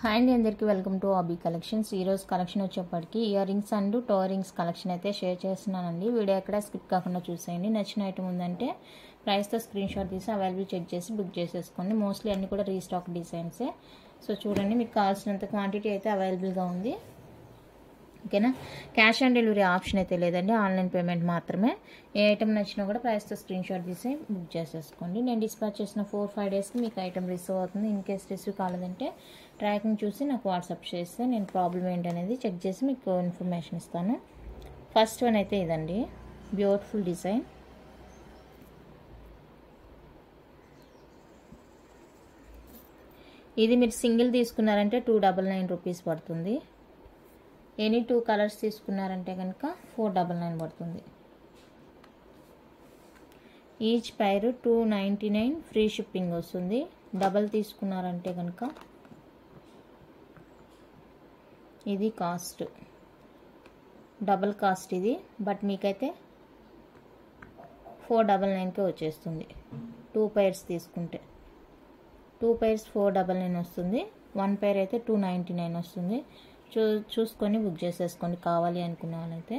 Hi అండి, అందరికీ welcome to Aabi collections. ఈరోజు కలెక్షన్ వచ్చేప్పటికి ear rings and toe rings collection అయితే షేర్ చేస్తున్నానండి. వీడియో ఎక్కడ స్కిప్ కాకుండా చూసేయండి. నచ్చిన ఐటమ్ ఉందంటే ప్రైస్తో స్క్రీన్ షాట్ తీసి అవైలబుల్ చెక్ చేసి బుక్ చేసేసుకోండి. మోస్ట్లీ అన్ని కూడా రీస్టాక్ డిజైన్సే. సో చూడండి, మీకు కావాల్సినంత క్వాంటిటీ అయితే అవైలబుల్గా ఉంది. ఓకేనా. క్యాష్ ఆన్ డెలివరీ ఆప్షన్ అయితే లేదండి, ఆన్లైన్ పేమెంట్ మాత్రమే. ఏ ఐటమ్ నచ్చినా కూడా ప్రైస్తో స్క్రీన్ షాట్ తీసి బుక్ చేసేసుకోండి. నేను డిస్పాచ్ చేసిన 4-5 డేస్కి మీకు ఐటమ్ రిసీవ్ అవుతుంది. ఇన్ కేస్ రిసీవ్ కాలేదంటే ట్రాకింగ్ చూసి నాకు వాట్సాప్ చేస్తే నేను ప్రాబ్లం ఏంటనేది చెక్ చేసి మీకు ఇన్ఫర్మేషన్ ఇస్తాను. ఫస్ట్ వన్ అయితే ఇదండి, బ్యూటిఫుల్ డిజైన్. ఇది మీరు సింగిల్ తీసుకున్నారంటే 299 రూపీస్ పడుతుంది. ఎనీ 2 కలర్స్ తీసుకున్నారంటే కనుక 499 పడుతుంది. ఈచ్ పైర్ 299 ఫ్రీ షిప్పింగ్ వస్తుంది. డబల్ తీసుకున్నారంటే కనుక ఇది కాస్ట్, డబల్ కాస్ట్ ఇది. బట్ మీకైతే 499కే వచ్చేస్తుంది. 2 పైర్స్ తీసుకుంటే 2 పైర్స్ 499 వస్తుంది. 1 పైర్ అయితే 299 వస్తుంది. చూసుకొని బుక్ చేసేసుకోండి కావాలి అనుకున్న వాళ్ళైతే.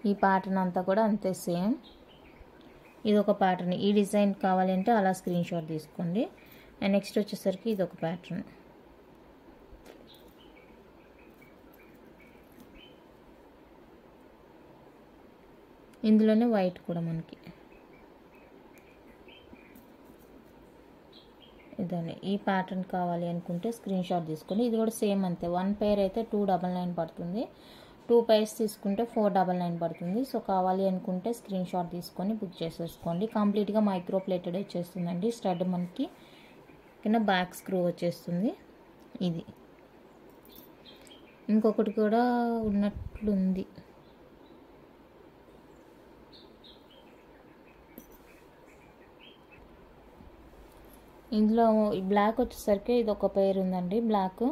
ఈ ప్యాటర్న్ అంతా కూడా అంతే సేమ్. ఇది ఒక ప్యాటర్న్. ఈ డిజైన్ కావాలి అంటే అలా స్క్రీన్ షాట్ తీసుకోండి. అండ్ నెక్స్ట్ వచ్చేసరికి ఇది ఒక ప్యాటర్న్. ఇందులోనే వైట్ కూడా మనకి ఇదండి. ఈ ప్యాటర్న్ కావాలి అనుకుంటే స్క్రీన్ షాట్ తీసుకోండి. ఇది కూడా సేమ్ అంతే. 1 పైర్ అయితే 299 పడుతుంది. 2 పైర్స్ తీసుకుంటే 499 పడుతుంది. సో కావాలి అనుకుంటే స్క్రీన్ షాట్ తీసుకొని బుక్ చేసేసుకోండి. కంప్లీట్గా మైక్రో ప్లేటెడ్ వచ్చేస్తుందండి. స్టడ్ మనకి కింద బ్యాక్ స్క్రూ వచ్చేస్తుంది. ఇది ఇంకొకటి కూడా ఉన్నట్లుంది. ఇందులో ఈ బ్లాక్ వచ్చేసరికి ఇది ఒక పేర్ ఉందండి. బ్లాక్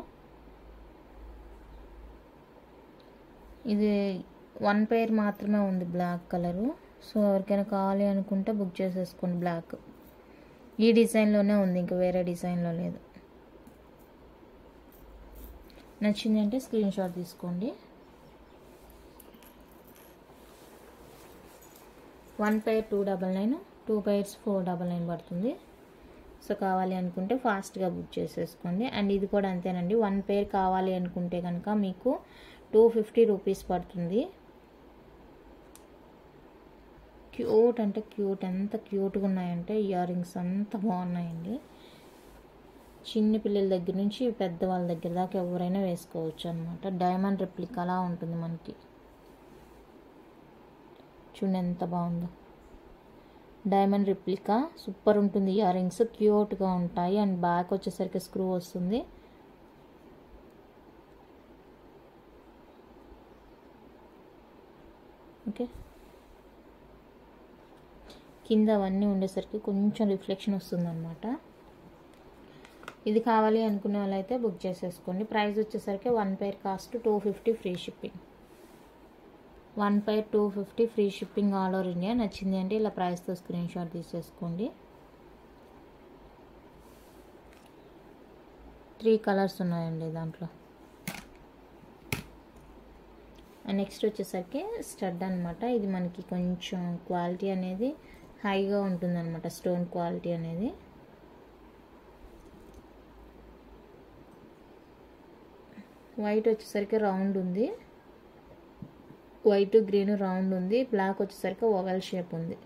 ఇది 1 పేర్ మాత్రమే ఉంది, బ్లాక్ కలరు. సో ఎవరికైనా కావాలి అనుకుంటే బుక్ చేసేసుకోండి. బ్లాక్ ఈ డిజైన్లోనే ఉంది, ఇంకా వేరే డిజైన్లో లేదు. నచ్చిందంటే స్క్రీన్ షాట్ తీసుకోండి. 1 పైర్ 299, 2 పైర్స్ 499 పడుతుంది. సో కావాలి అనుకుంటే ఫాస్ట్గా బుక్ చేసేసుకోండి. అండ్ ఇది కూడా అంతేనండి. 1 పేర్ కావాలి అనుకుంటే కనుక మీకు 250 రూపీస్ పడుతుంది. క్యూట్ అంటే క్యూట్, ఎంత క్యూట్గా ఉన్నాయంటే ఇయర్ రింగ్స్ అంత బాగున్నాయండి. చిన్న పిల్లల దగ్గర నుంచి పెద్దవాళ్ళ దగ్గర దాకా ఎవరైనా వేసుకోవచ్చు అనమాట. డైమండ్ రెప్లికా అలా ఉంటుంది మనకి. చూడండి ఎంత బాగుందో. డైమండ్ రిప్లికా సూపర్ ఉంటుంది. ఇయర్ రింగ్స్ క్యూట్గా ఉంటాయి. అండ్ బ్యాక్ వచ్చేసరికి స్క్రూ వస్తుంది. ఓకే, కింద అవన్నీ ఉండేసరికి కొంచెం రిఫ్లెక్షన్ వస్తుంది అనమాట. ఇది కావాలి అనుకునే వాళ్ళైతే బుక్ చేసేసుకోండి. ప్రైస్ వచ్చేసరికి 1 pair cost 250 free shipping. 1 pair 250 free shipping all over India. నచ్చింది అంటే ఇలా ప్రైస్తో స్క్రీన్ షాట్ తీసేసుకోండి. 3 కలర్స్ ఉన్నాయండి దాంట్లో. నెక్స్ట్ వచ్చేసరికి స్టడ్ అనమాట. ఇది మనకి కొంచెం క్వాలిటీ అనేది హైగా ఉంటుందన్నమాట, స్టోన్ క్వాలిటీ అనేది. వైట్ వచ్చేసరికి రౌండ్ ఉంది, వైట్ గ్రీన్ రౌండ్ ఉంది. బ్లాక్ వచ్చేసరికి ఓవెల్ షేప్ ఉంది.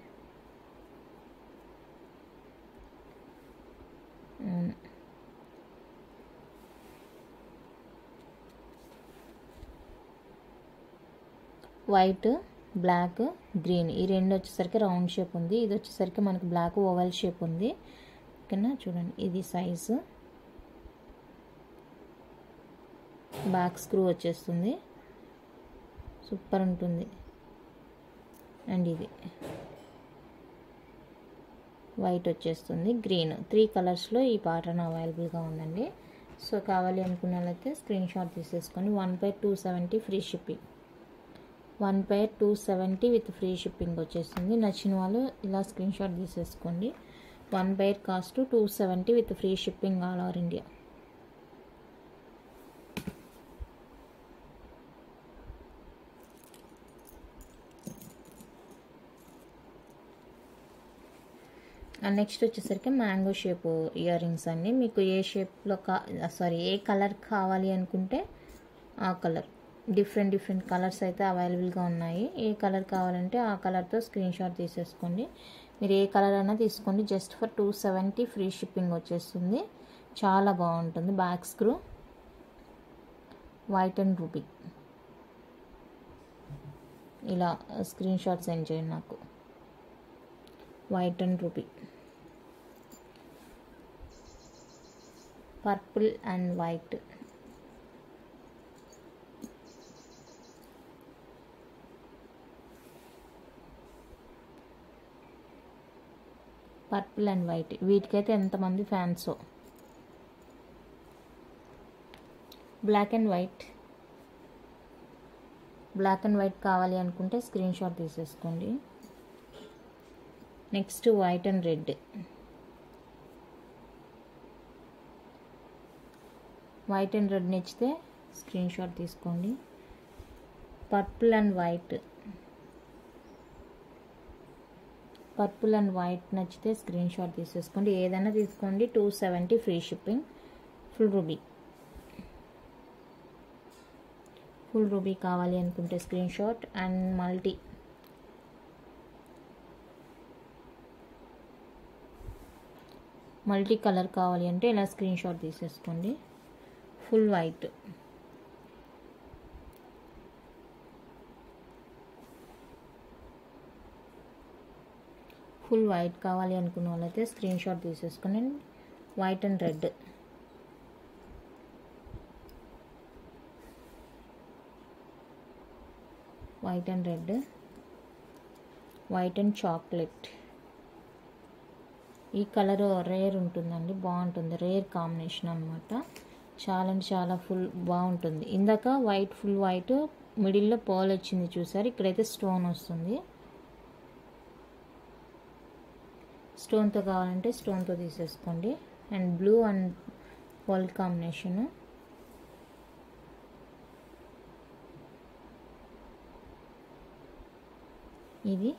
వైట్, బ్లాక్, గ్రీన్ ఈ రెండు వచ్చేసరికి రౌండ్ షేప్ ఉంది. ఇది వచ్చేసరికి మనకి బ్లాక్ ఓవెల్ షేప్ ఉంది. ఓకేనా. చూడండి, ఇది సైజు. బ్యాక్ స్క్రూ వచ్చేస్తుంది, సూపర్ ఉంటుంది. అండ్ ఇది వైట్ వచ్చేస్తుంది, గ్రీన్. 3 కలర్స్లో ఈ ప్యాటర్న్ అవైలబుల్గా ఉందండి. సో కావాలి అనుకున్న వాళ్ళైతే స్క్రీన్ షాట్ తీసేసుకొని 1 pair 270 free shipping. 1 pair 270 with free shipping వచ్చేస్తుంది. నచ్చిన వాళ్ళు ఇలా స్క్రీన్ షాట్ తీసేసుకోండి. 1 pair cost 270 with free shipping all over India. Next వచ్చేసరికి మ్యాంగో షేప్ ఇయర్ రింగ్స్ అండి. మీకు ఏ షేప్లో ఏ కలర్ కావాలి అనుకుంటే ఆ కలర్, డిఫరెంట్ కలర్స్ అయితే అవైలబుల్గా ఉన్నాయి. ఏ కలర్ కావాలంటే ఆ కలర్తో స్క్రీన్ షాట్ తీసేసుకోండి. మీరు ఏ కలర్ అయినా తీసుకోండి. జస్ట్ ఫర్ 270 ఫ్రీ షిప్పింగ్ వచ్చేస్తుంది. చాలా బాగుంటుంది. Back screw white and ruby. ఇలా స్క్రీన్ షాట్ సెండ్ చేయండి నాకు. White and ruby, purple and white, purple and white. వీటికైతే ఎంతమంది ఫ్యాన్సో. Black and white, black and white కావాలి అనుకుంటే స్క్రీన్ షాట్ తీసేసుకోండి. Next white and red, white and red నచ్చితే స్క్రీన్ షాట్ తీసుకోండి. Purple and white, purple and white నచ్చితే screen shot తీసేసుకోండి. ఏదైనా తీసుకోండి. 270 free shipping. Full ruby, full ruby కావాలి అనుకుంటే screen shot. And multi colour కావాలి అంటే ఇలా స్క్రీన్ షాట్ తీసేసుకోండి. ఫుల్ వైట్, ఫుల్ వైట్ కావాలి అనుకున్న వాళ్ళైతే స్క్రీన్ షాట్ తీసేసుకొని. White and red, white and red, white and chocolate. ఈ కలర్ రేర్ ఉంటుందండి, బాగుంటుంది. రేర్ కాంబినేషన్ అనమాట. చాలా అంటే చాలా ఫుల్ బాగుంటుంది. ఇందాక వైట్, ఫుల్ వైట్, మిడిల్లో పర్ల్ వచ్చింది చూసారు. ఇక్కడైతే స్టోన్ వస్తుంది. స్టోన్తో కావాలంటే స్టోన్తో తీసేసుకోండి. And blue and pearl combination. ఇది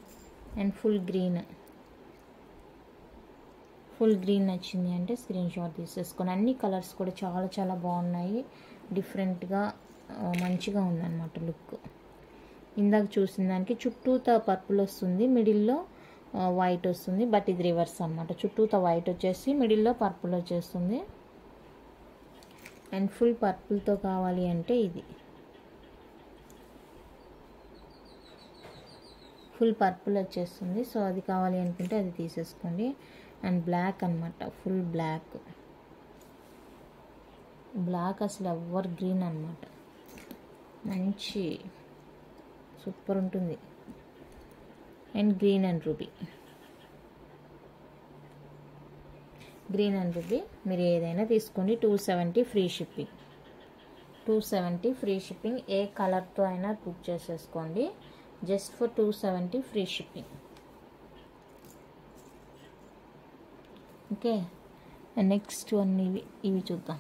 and full green, full green నచ్చింది అంటే స్క్రీన్ షాట్ తీసేసుకొని. అన్ని కలర్స్ కూడా చాలా చాలా బాగున్నాయి. డిఫరెంట్గా మంచిగా ఉందన్నమాట లుక్. ఇందాక చూసిన దానికి చుట్టూతా పర్పుల్ వస్తుంది, మిడిల్లో వైట్ వస్తుంది. బట్ ఇది రివర్స్ అనమాట. చుట్టూతా వైట్ వచ్చేసి మిడిల్లో పర్పుల్ వచ్చేస్తుంది. అండ్ ఫుల్ పర్పుల్తో కావాలి అంటే ఇది ఫుల్ పర్పుల్ వచ్చేస్తుంది. సో అది కావాలి అనుకుంటే అది తీసేసుకోండి. అండ్ బ్లాక్ అనమాట, ఫుల్ బ్లాక్. బ్లాక్ అసలు ఎవర్ గ్రీన్ అనమాట. మంచి సూపర్ ఉంటుంది. And green and ruby, green and ruby. మీరు ఏదైనా తీసుకోండి. 270 ఫ్రీ షిప్పింగ్. 270 free shipping. ఏ కలర్తో అయినా బుక్ చేసేసుకోండి. Just for 270 free shipping. Okay. Next one ఇవి చూద్దాం.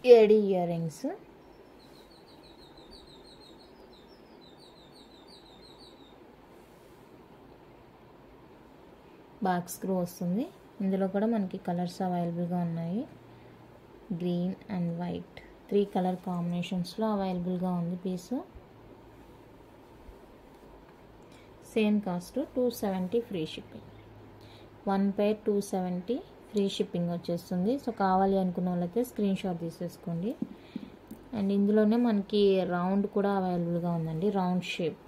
AD earrings. Back screw వస్తుంది. ఇందులో కూడా మనకి కలర్స్ అవైలబుల్గా ఉన్నాయి. గ్రీన్ అండ్ వైట్ 3 కలర్ కాంబినేషన్స్లో అవైలబుల్గా ఉంది piece. Same cost 270 free shipping. 1 pair 270 free shipping వచ్చేస్తుంది. సో కావాలి అనుకున్న వాళ్ళైతే స్క్రీన్ షాట్ తీసేసుకోండి. అండ్ ఇందులోనే మనకి రౌండ్ కూడా అవైలబుల్గా ఉందండి. Round shape.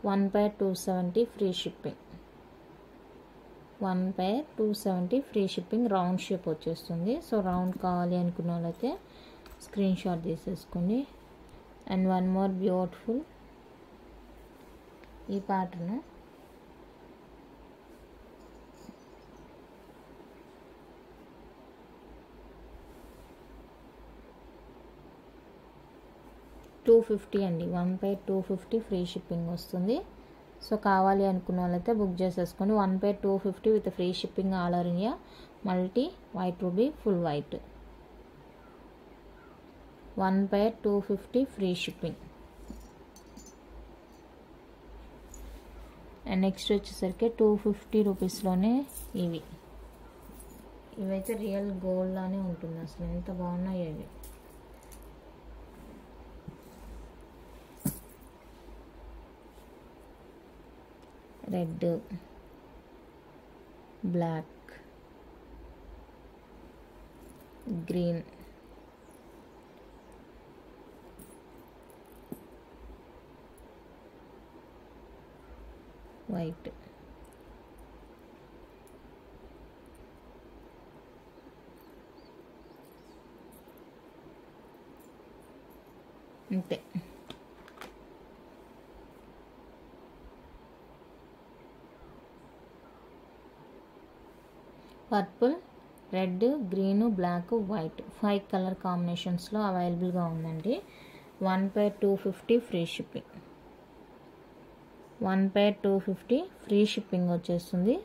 One pair 270 free shipping. 1 pair 270 free shipping. Round shape వచ్చేస్తుంది. సో రౌండ్ కావాలి అనుకున్న వాళ్ళైతే స్క్రీన్ షాట్ తీసేసుకోండి. అండ్ వన్ మోర్ బ్యూటిఫుల్ ఈ ప్యాటర్న్. $250 అండి. 1 pair 250 ఫ్రీ షిప్పింగ్ వస్తుంది. సో కావాలి అనుకున్న వాళ్ళైతే బుక్ చేసేసుకోండి. 1 pair 250 with free shipping all over India. Multi white ruby full white. 1 pair 250 free shipping. And next వచ్చేసరికి 250 రూపీస్లోనే ఇవైతే రియల్ గోల్డ్ లానే ఉంటుంది. అసలు ఎంత బాగున్నాయో ఇవి. Red, black, green, white. అంతే. Purple, red, green, black, white 5 colour కాంబినేషన్స్లో అవైలబుల్గా ఉందండి. 1 pair 250 free shipping. 1 pair 250 free shipping వచ్చేస్తుంది.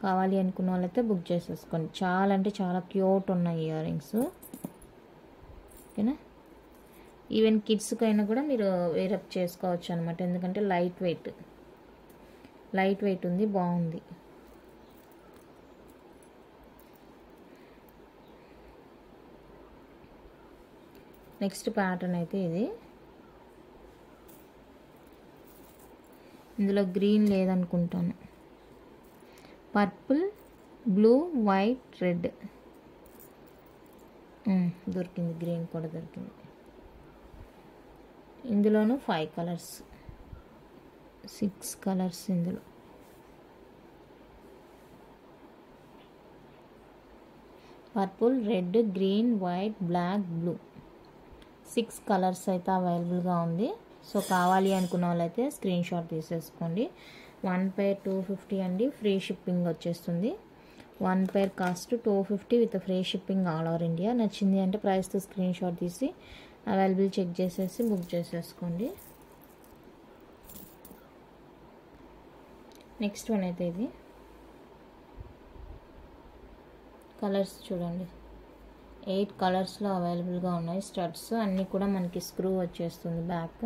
కావాలి అనుకున్న వాళ్ళైతే బుక్ చేసేసుకోండి. చాలా అంటే చాలా క్యూట్ ఉన్నాయి ఇయర్ రింగ్స్. ఓకేనా. ఈవెన్ కిడ్స్కైనా కూడా మీరు వేరప్ చేసుకోవచ్చు అనమాట. ఎందుకంటే లైట్ వెయిట్ ఉంది, బాగుంది. నెక్స్ట్ ప్యాటర్న్ అయితే ఇది. ఇందులో గ్రీన్ లేదనుకుంటాను. పర్పుల్, బ్లూ, వైట్, రెడ్ దొరికింది. గ్రీన్ కూడా దొరికింది. ఇందులోనూ 5 కలర్స్, 6 కలర్స్ ఇందులో. Purple, red, green, white, black, blue 6 colours అయితే అవైలబుల్గా ఉంది. సో కావాలి అనుకున్న వాళ్ళైతే స్క్రీన్ షాట్ తీసేసుకోండి. 1 pair 250 అండి. ఫ్రీ షిప్పింగ్ వచ్చేస్తుంది. 1 pair cost 250 with free shipping all over India. నచ్చింది అంటే ప్రైస్తో స్క్రీన్ షాట్ తీసి అవైలబుల్ చెక్ చేసేసి బుక్ చేసేసుకోండి. నెక్స్ట్ వన్ అయితే ఇది. కలర్స్ చూడండి, 8 కలర్స్లో అవైలబుల్గా ఉన్నాయి. స్టడ్స్ అన్నీ కూడా మనకి స్క్రూ వచ్చేస్తుంది బ్యాక్.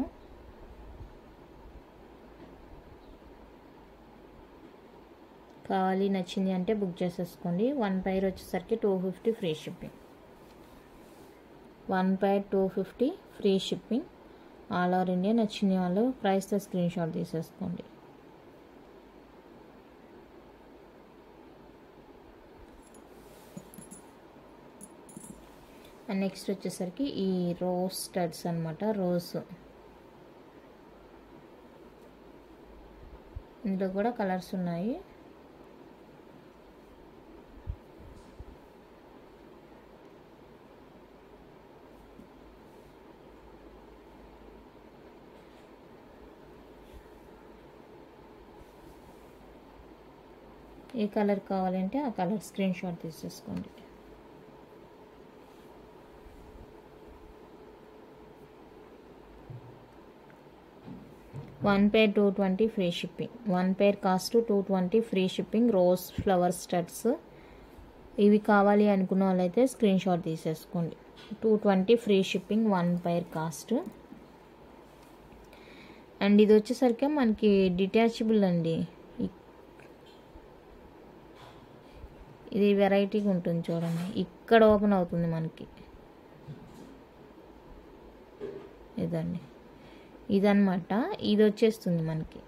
కావాలి నచ్చింది అంటే బుక్ చేసేసుకోండి. 1 pair వచ్చేసరికి 250 free shipping. 1 pair 250 free shipping all over India. నచ్చిన వాళ్ళు ప్రైస్తో స్క్రీన్ షాట్ తీసేసుకోండి. అండ్ నెక్స్ట్ వచ్చేసరికి ఈ రోజ్ స్టడ్స్ అనమాట. రోజ్ ఇందులో కూడా కలర్స్ ఉన్నాయి. ఏ కలర్ కావాలంటే ఆ కలర్ స్క్రీన్ షాట్ తీసేసుకోండి. One pair 220 free shipping. 1 pair cost 220 free shipping. Rose flower studs ఇవి కావాలి అనుకున్న వాళ్ళైతే స్క్రీన్ షాట్ తీసేసుకోండి. 220 free shipping. 1 pair cost. And ఇది వచ్చేసరికి మనకి డిటాచబుల్ అండి. ఇది వెరైటీగా ఉంటుంది చూడండి. ఇక్కడ ఓపెన్ అవుతుంది మనకి. ఇదండి, ఇదన్నమాట. ఇది వచ్చేస్తుంది మనకి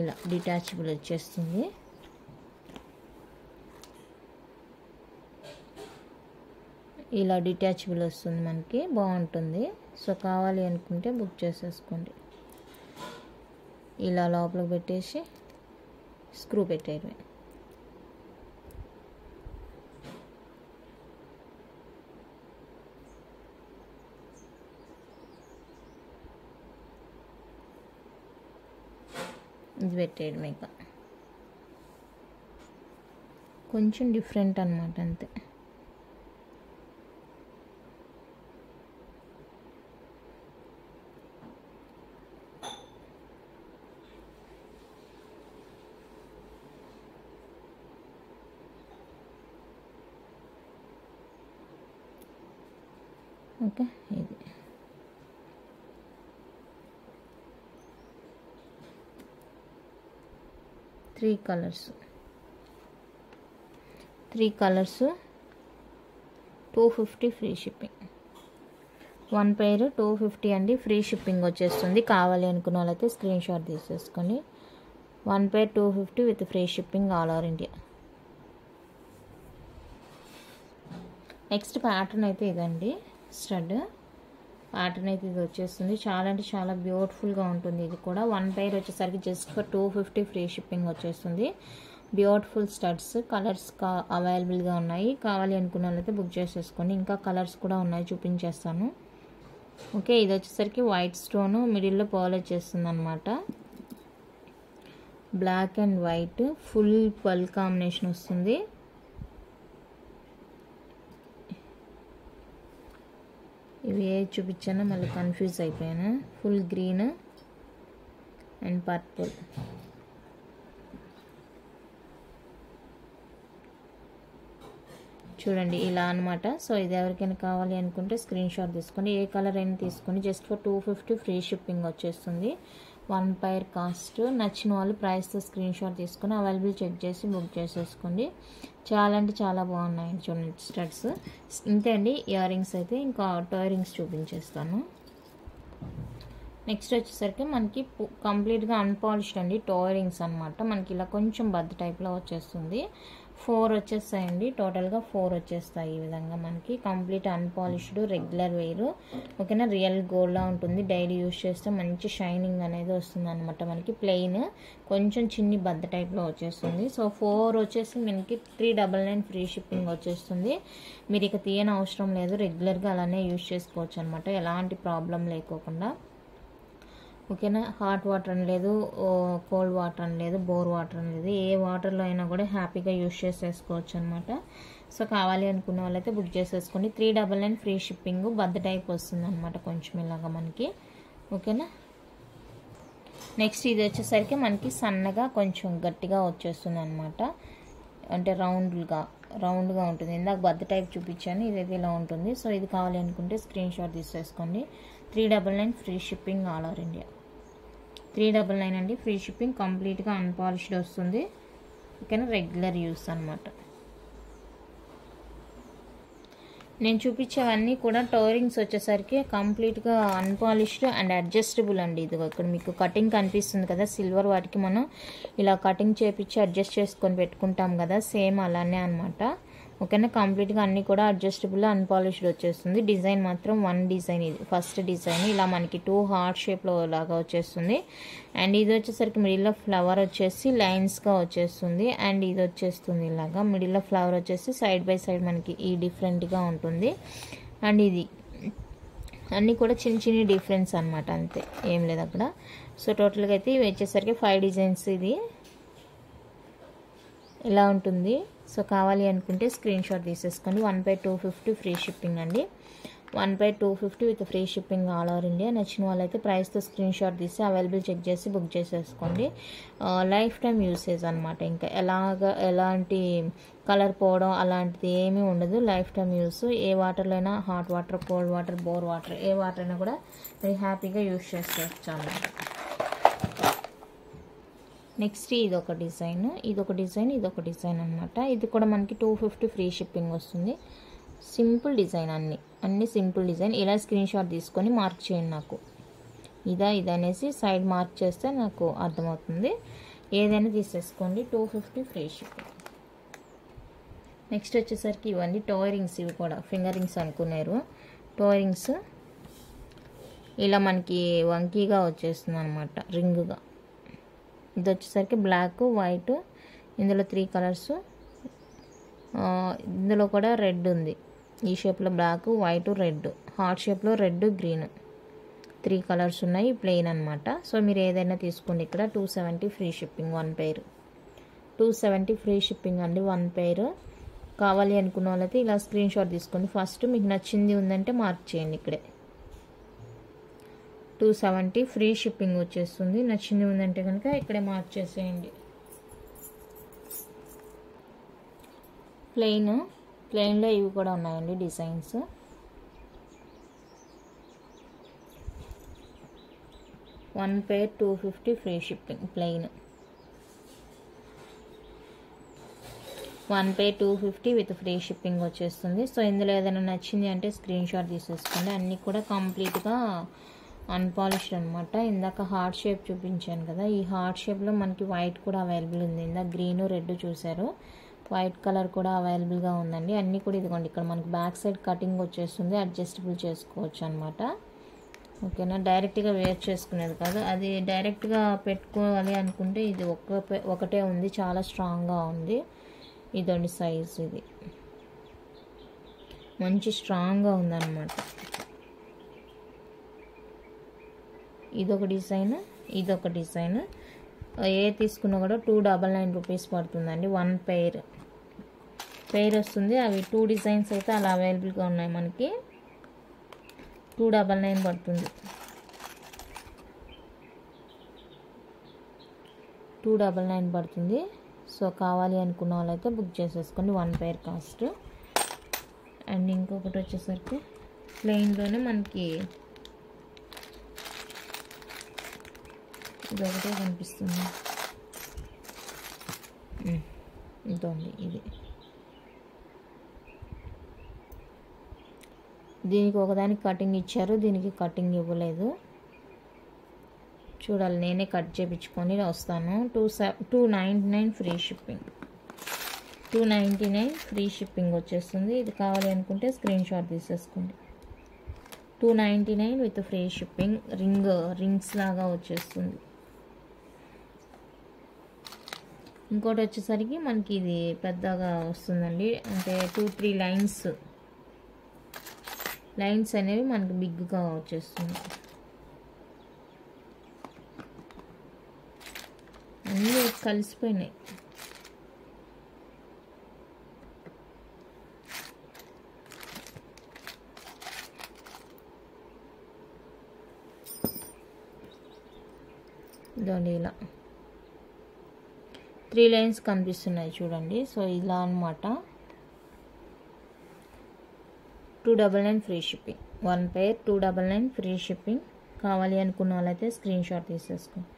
ఇలా డిటాచబుల్ వచ్చేస్తుంది. ఇలా డిటాచబుల్ వస్తుంది మనకి, బాగుంటుంది. సో కావాలి అనుకుంటే బుక్ చేసేసుకోండి. ఇలా లోపలికి పెట్టేసి స్క్రూ పెట్టేయడమే. ఇది పెట్టేయడం ఇక కొంచెం డిఫరెంట్ అనమాట, అంతే. ఓకే, ఇది 3 కలర్స్ 250 ఫ్రీ షిప్పింగ్. 1 పేర్ 250 అండి, ఫ్రీ షిప్పింగ్ వచ్చేస్తుంది. కావాలి అనుకున్న వాళ్ళైతే స్క్రీన్ షాట్ తీసేసుకొని 1 పేర్ 250 with free shipping all over India. Next pattern అయితే ఇదండి, స్టడ్ ప్యాటర్న్ అయితే ఇది వచ్చేస్తుంది. చాలా అంటే చాలా బ్యూటిఫుల్గా ఉంటుంది. ఇది కూడా 1 పేర్ వచ్చేసరికి జస్ట్ ఫర్ 250 ఫ్రీ షిప్పింగ్ వచ్చేస్తుంది. బ్యూటిఫుల్ స్టడ్స్, కలర్స్ అవైలబుల్గా ఉన్నాయి. కావాలి అనుకున్న వాళ్ళైతే బుక్ చేసేసుకోండి. ఇంకా కలర్స్ కూడా ఉన్నాయి, చూపించేస్తాను. ఓకే, ఇది వచ్చేసరికి వైట్ స్టోన్ మిడిల్లో పర్ల్ వచ్చేస్తుంది అనమాట. Black and white full pearl combination వస్తుంది. ఇవి ఏ చూపించానో మళ్ళీ కన్ఫ్యూజ్ అయిపోయాను. Full green and purple. చూడండి ఇలా అనమాట. సో ఇది ఎవరికైనా కావాలి అనుకుంటే స్క్రీన్ షాట్ తీసుకోండి. ఏ కలర్ అయినా తీసుకోండి. జస్ట్ ఫర్ 250 ఫ్రీ షిప్పింగ్ వచ్చేస్తుంది. 1 పైర్ కాస్ట్. నచ్చిన వాళ్ళు ప్రైస్తో స్క్రీన్ షాట్ తీసుకొని అవైలబుల్ చెక్ చేసి బుక్ చేసేసుకోండి. చాలా అంటే చాలా బాగున్నాయి చూడండి స్టడ్స్. ఇంతే అండి ఇయర్ రింగ్స్ అయితే. ఇంకా టాయ్ రింగ్స్ చూపించేస్తాను. నెక్స్ట్ వచ్చేసరికి మనకి కంప్లీట్గా అన్పాలిష్డ్ అండి టాయ్ రింగ్స్ అనమాట. మనకి ఇలా కొంచెం బద్ద టైప్లో వచ్చేస్తుంది. 4 వచ్చేస్తాయండి, టోటల్గా 4 వచ్చేస్తాయి. ఈ విధంగా మనకి కంప్లీట్ అన్పాలిష్డ్ రెగ్యులర్ వేర్. ఓకేనా, రియల్ గోల్డ్లా ఉంటుంది. డైలీ యూజ్ చేస్తే మంచి షైనింగ్ అనేది వస్తుంది అనమాట. మనకి ప్లెయిన్ కొంచెం చిన్ని బద్ద టైప్లో వచ్చేస్తుంది. సో 4 వచ్చేసి మనకి 399 ఫ్రీ షిప్పింగ్ వచ్చేస్తుంది. మీరు ఇక తీయని అవసరం లేదు, రెగ్యులర్గా అలానే యూజ్ చేసుకోవచ్చు అనమాట, ఎలాంటి ప్రాబ్లం లేకోకుండా. ఓకేనా, హాట్ వాటర్ అని లేదు, కోల్డ్ వాటర్ అని లేదు, బోర్ వాటర్ అని లేదు, ఏ వాటర్లో అయినా కూడా హ్యాపీగా యూజ్ చేసేసుకోవచ్చు అనమాట. సో కావాలి అనుకున్న వాళ్ళైతే బుక్ చేసేసుకోండి. 399 ఫ్రీ షిప్పింగ్. బద్ద టైప్ వస్తుంది అనమాట కొంచెం ఇలాగా మనకి. ఓకేనా, నెక్స్ట్ ఇది వచ్చేసరికి మనకి సన్నగా కొంచెం గట్టిగా వచ్చేస్తుంది అనమాట. అంటే రౌండ్గా ఉంటుంది. ఇందాక బద్ద టైప్ చూపించాను, ఇదైతే ఇలా ఉంటుంది. సో ఇది కావాలి అనుకుంటే స్క్రీన్ షాట్ తీసేసుకోండి. 399 free shipping all over India. 399 అండి, ఫ్రీ షిప్పింగ్. కంప్లీట్గా అన్పాలిష్డ్ వస్తుంది. ఓకేనా, రెగ్యులర్ యూస్ అనమాట. నేను చూపించేవన్నీ కూడా టోరింగ్స్ వచ్చేసరికి కంప్లీట్గా అన్పాలిష్డ్ అండ్ అడ్జస్టబుల్ అండి. ఇది ఇక్కడ మీకు కటింగ్ కనిపిస్తుంది కదా, సిల్వర్ వాటికి మనం ఇలా కటింగ్ చేపించి అడ్జస్ట్ చేసుకొని పెట్టుకుంటాం కదా, సేమ్ అలానే అనమాట. ఓకేనా, కంప్లీట్గా అన్నీ కూడా అడ్జస్టబుల్ అన్పాలిష్డ్ వచ్చేస్తుంది. డిజైన్ మాత్రం 1 డిజైన్, ఇది ఫస్ట్ డిజైన్. ఇలా మనకి 2 హార్ట్ షేప్లో లాగా వచ్చేస్తుంది. అండ్ ఇది వచ్చేసరికి మిడిల్లో ఫ్లవర్ వచ్చేసి లైన్స్గా వచ్చేస్తుంది. అండ్ ఇది వచ్చేస్తుంది ఇలాగా మిడిల్లో ఫ్లవర్ వచ్చేసి సైడ్ బై సైడ్ మనకి ఈ డిఫరెంట్గా ఉంటుంది. అండ్ ఇది అన్నీ కూడా చిన్న డిఫరెన్స్ అనమాట, అంతే, ఏం లేదు అక్కడ. సో టోటల్గా అయితే ఇవి వచ్చేసరికి 5 డిజైన్స్ ఇది ఇలా ఉంటుంది. సో కావాలి అనుకుంటే స్క్రీన్ షాట్ తీసేసుకోండి. 1 పై 250 ఫ్రీ షిప్పింగ్ అండి. 1 పై 250 with free shipping all over India. నచ్చిన వాళ్ళైతే ప్రైస్తో స్క్రీన్ షాట్ తీసి అవైలబుల్ చెక్ చేసి బుక్ చేసేసుకోండి. లైఫ్ టైం యూసేజ్ అనమాట. ఇంకా ఎలాంటి కలర్ పోవడం అలాంటిది ఏమీ ఉండదు. Life time use. ఏ వాటర్లో అయినా, hot water, cold water, bore water, ఏ వాటర్ అయినా కూడా మీరు హ్యాపీగా యూజ్ చేసుకోవచ్చు అన్నమాట. నెక్స్ట్ ఇదొక డిజైన్ అనమాట. ఇది కూడా మనకి 250 ఫ్రీ షిప్పింగ్ వస్తుంది. సింపుల్ డిజైన్, అన్ని సింపుల్ డిజైన్. ఇలా స్క్రీన్ షాట్ తీసుకొని మార్క్ చేయండి నాకు. ఇదనేసి సైడ్ మార్క్ చేస్తే నాకు అర్థమవుతుంది. ఏదైనా తీసేసుకోండి. 250 ఫ్రీ షిప్పింగ్. నెక్స్ట్ వచ్చేసరికి ఇవన్నీ టాయ్ రింగ్స్. ఇవి కూడా ఫింగర్ రింగ్స్ అనుకున్నారు. టాయ్ రింగ్స్ ఇలా మనకి వంకీగా వచ్చేస్తుంది అనమాట, రింగ్గా. ఇది వచ్చేసరికి బ్లాక్, వైట్, ఇందులో 3 కలర్స్. ఇందులో కూడా రెడ్ ఉంది. ఈ షేప్లో బ్లాక్, వైట్, రెడ్. హార్ట్ షేప్లో రెడ్, గ్రీన్, 3 కలర్స్ ఉన్నాయి. ప్లెయిన్ అనమాట. సో మీరు ఏదైనా తీసుకోండి. ఇక్కడ 270 ఫ్రీ షిప్పింగ్ 1 పేర్. 270 ఫ్రీ షిప్పింగ్ అండి 1 పేర్. కావాలి అనుకున్న వాళ్ళైతే ఇలా స్క్రీన్ షాట్ తీసుకోండి. ఫస్ట్ మీకు నచ్చింది ఉందంటే మార్క్ చేయండి. ఇక్కడే 270 ఫ్రీ షిప్పింగ్ వచ్చేస్తుంది. నచ్చింది ఉందంటే కనుక ఇక్కడే మార్క్ చేసేయండి. ప్లెయిన్లో ఇవి కూడా ఉన్నాయండి designs. 1 pair 250 free shipping plain. 1 pair 250 with free shipping వచ్చేస్తుంది. సో ఇందులో ఏదైనా నచ్చింది అంటే స్క్రీన్ షాట్ తీసేసుకోండి. అన్నీ కూడా కంప్లీట్గా అన్పాలిష్డ్ అనమాట. ఇందాక హార్ట్ షేప్ చూపించాను కదా, ఈ హార్ట్ షేప్లో మనకి వైట్ కూడా అవైలబుల్ ఉంది. ఇందాక గ్రీన్ రెడ్ చూసారు, వైట్ కలర్ కూడా అవైలబుల్గా ఉందండి. అన్నీ కూడా ఇదిగోండి, ఇక్కడ మనకి బ్యాక్ సైడ్ కటింగ్ వచ్చేస్తుంది, అడ్జస్టబుల్ చేసుకోవచ్చు అనమాట. ఓకేనా, డైరెక్ట్గా వేర్ చేసుకునేది కాదు. అది డైరెక్ట్గా పెట్టుకోవాలి అనుకుంటే ఇది ఒకటే ఉంది, చాలా స్ట్రాంగ్గా ఉంది. ఇదండి సైజ్, ఇది మంచి స్ట్రాంగ్గా ఉందన్నమాట. ఇదొక డిజైన్, ఇదొక డిజైన్. ఏ తీసుకున్నా కూడా 299 రూపీస్ పడుతుందండి. 1 పెయిర్ వస్తుంది. అవి 2 డిజైన్స్ అయితే అలా అవైలబుల్గా ఉన్నాయి మనకి. 299 పడుతుంది. 299 పడుతుంది. సో కావాలి అనుకున్న వాళ్ళైతే బుక్ చేసేసుకోండి. 1 పెయిర్ కాస్ట్. అండ్ ఇంకొకటి వచ్చేసరికి ప్లెయిన్లోనే మనకి ఇది ఒకటే కనిపిస్తుంది. ఇదండి, ఇది దీనికి ఒకదానికి కటింగ్ ఇచ్చారు, దీనికి కటింగ్ ఇవ్వలేదు. చూడాలి, నేనే కట్ చేయించుకొని వస్తాను. 299 ఫ్రీ షిప్పింగ్. 299 ఫ్రీ షిప్పింగ్ వచ్చేస్తుంది. ఇది కావాలి అనుకుంటే స్క్రీన్ షాట్ తీసేసుకోండి. 299 విత్ ఫ్రీ షిప్పింగ్. రింగ్స్ లాగా వచ్చేస్తుంది. ఇంకోటి వచ్చేసరికి మనకి ఇది పెద్దగా వస్తుందండి, అంటే 2-3 లైన్స్ అనేవి మనకి బిగ్గా వచ్చేస్తుంది. అన్నీ కలిసిపోయినాయి. ఇదండి, ఇలా 3 లైన్స్ కనిపిస్తున్నాయి చూడండి. సో ఇలా అనమాట. 299 free shipping. 1 pair 299 free shipping. కావాలి అనుకున్న వాళ్ళైతే స్క్రీన్ షాట్ తీసేసుకోండి.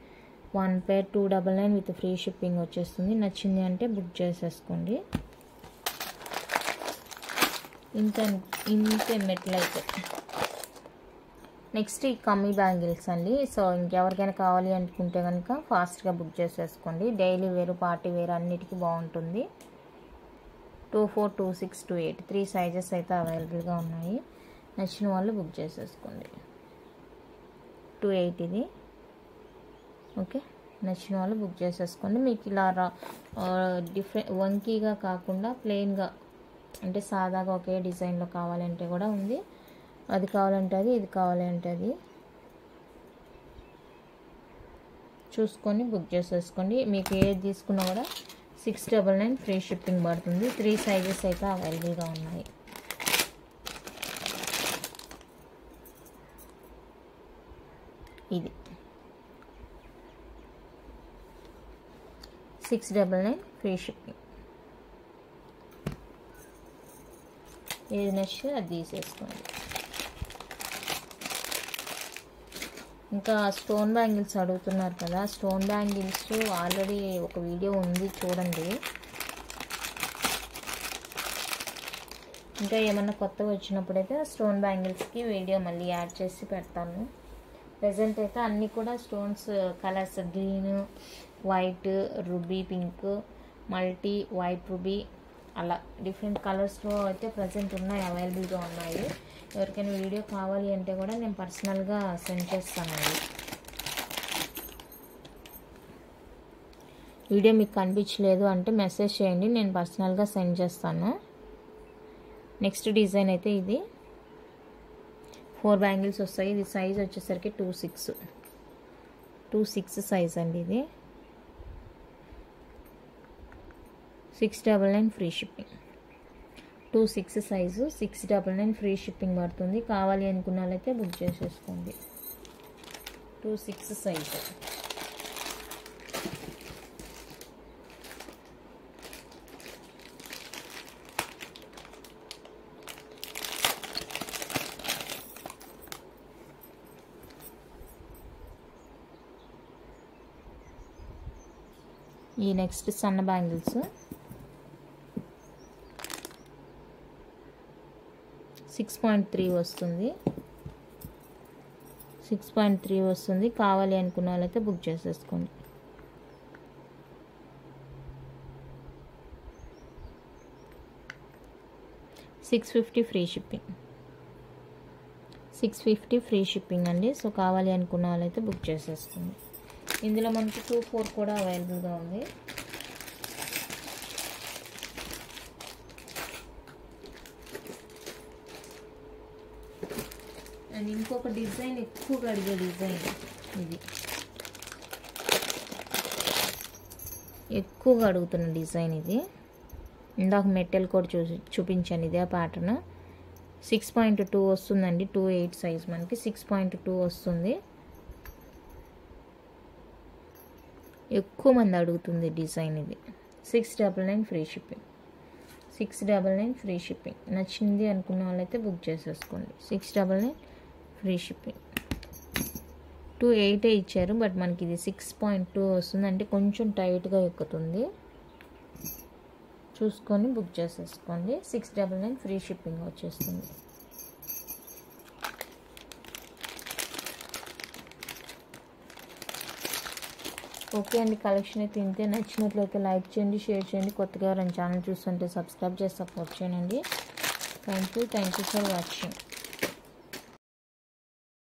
1 పెయిర్ 299 విత్ ఫ్రీ షిప్పింగ్ వచ్చేస్తుంది. నచ్చింది అంటే బుక్ చేసేసుకోండి. ఇంతే మెట్లయితే. నెక్స్ట్ ఈ కమ్మీ బ్యాంగిల్స్ అండి. సో ఇంకెవరికైనా కావాలి అనుకుంటే కనుక ఫాస్ట్గా బుక్ చేసేసుకోండి. డైలీ వేరు, పార్టీ వేరు అన్నిటికీ బాగుంటుంది. 24, 26, 28 3 సైజెస్ అయితే అవైలబుల్గా ఉన్నాయి. నచ్చిన వాళ్ళు బుక్ చేసేసుకోండి. 28 ఇది. ఓకే, నచ్చిన వాళ్ళు బుక్ చేసేసుకోండి. మీకు ఇలా డిఫరెంట్ వంకీగా కాకుండా ప్లెయిన్గా, అంటే సాదాగా ఒకే డిజైన్లో కావాలంటే కూడా ఉంది. అది కావాలంటే అది, ఇది కావాలంటే అది చూసుకొని బుక్ చేసేసుకోండి. మీకు ఏది తీసుకున్నా కూడా 699 ఫ్రీ షిప్పింగ్ పడుతుంది. 3 సైజెస్ అయితే అవైలబుల్గా ఉన్నాయి. ఇది 699 ఫ్రీ షిప్పింగ్. ఏది నచ్చితే అది తీసేసుకోండి. ఇంకా స్టోన్ బ్యాంగిల్స్ అడుగుతున్నారు కదా, స్టోన్ బ్యాంగిల్స్ ఆల్రెడీ ఒక వీడియో ఉంది చూడండి. ఇంకా ఏమన్నా కొత్తగా వచ్చినప్పుడైతే స్టోన్ బ్యాంగిల్స్కి వీడియో మళ్ళీ యాడ్ చేసి పెడతాను. ప్రజెంట్ అయితే అన్నీ కూడా stones colours green, white, ruby pink, multi, white ruby అలా డిఫరెంట్ కలర్స్లో అయితే ప్రజెంట్ ఉన్నాయి, అవైలబుల్గా ఉన్నాయి. ఎవరికైనా వీడియో కావాలి అంటే కూడా నేను పర్సనల్గా సెండ్ చేస్తానండి. వీడియో మీకు కనిపించలేదు అంటే మెసేజ్ చేయండి, నేను పర్సనల్గా సెండ్ చేస్తాను. నెక్స్ట్ డిజైన్ అయితే ఇది 4 బ్యాంగిల్స్ వస్తాయి. ఇది సైజ్ వచ్చేసరికి 26 సైజ్ అండి. ఇది 699 free shipping. 26 size 699 free shipping పడుతుంది. కావాలి అనుకున్న వాళ్ళైతే బుక్ చేసేసుకోండి. 26 సైజు. ఈ నెక్స్ట్ సన్న బ్యాంగిల్స్ 6.3 వస్తుంది. 6.3 వస్తుంది. కావాలి అనుకున్న వాళ్ళైతే బుక్ చేసేసుకోండి. $650 ఫ్రీ షిప్పింగ్. 650 ఫ్రీ షిప్పింగ్ అండి. సో కావాలి అనుకున్న వాళ్ళైతే బుక్ చేసేసుకోండి. ఇందులో మనకి 2/4 కూడా అవైలబుల్గా ఉంది. అండ్ ఇంకొక డిజైన్ ఎక్కువగా అడిగే డిజైన్ ఇది, ఎక్కువగా అడుగుతున్న డిజైన్ ఇది. ఇందాక మెటల్ కూడా చూపించాను, ఇదే ప్యాటర్న్. 6.2 వస్తుందండి. 2.8 సైజ్ మనకి 6.2 వస్తుంది. ఎక్కువ మంది అడుగుతుంది డిజైన్ ఇది. 699 ఫ్రీ షిప్పింగ్. 699 free shipping. నచ్చింది అనుకున్న వాళ్ళైతే బుక్ చేసేసుకోండి. 699 ఫ్రీ షిప్పింగ్. 2.8 ఇచ్చారు, బట్ మనకి ఇది 6.2 వస్తుంది. అంటే కొంచెం టైట్గా ఎక్కుతుంది. చూసుకొని బుక్ చేసేసుకోండి. 699 ఫ్రీ షిప్పింగ్ వచ్చేస్తుంది. ఓకే అండి, కలెక్షన్ అయితే ఇంతే. నచ్చినట్లయితే లైక్ చేయండి, షేర్ చేయండి. కొత్తగా ఎవరైనా ఛానల్ చూస్తుంటే సబ్స్క్రైబ్ చేసి సపోర్ట్ చేయండి. Thank you for watching.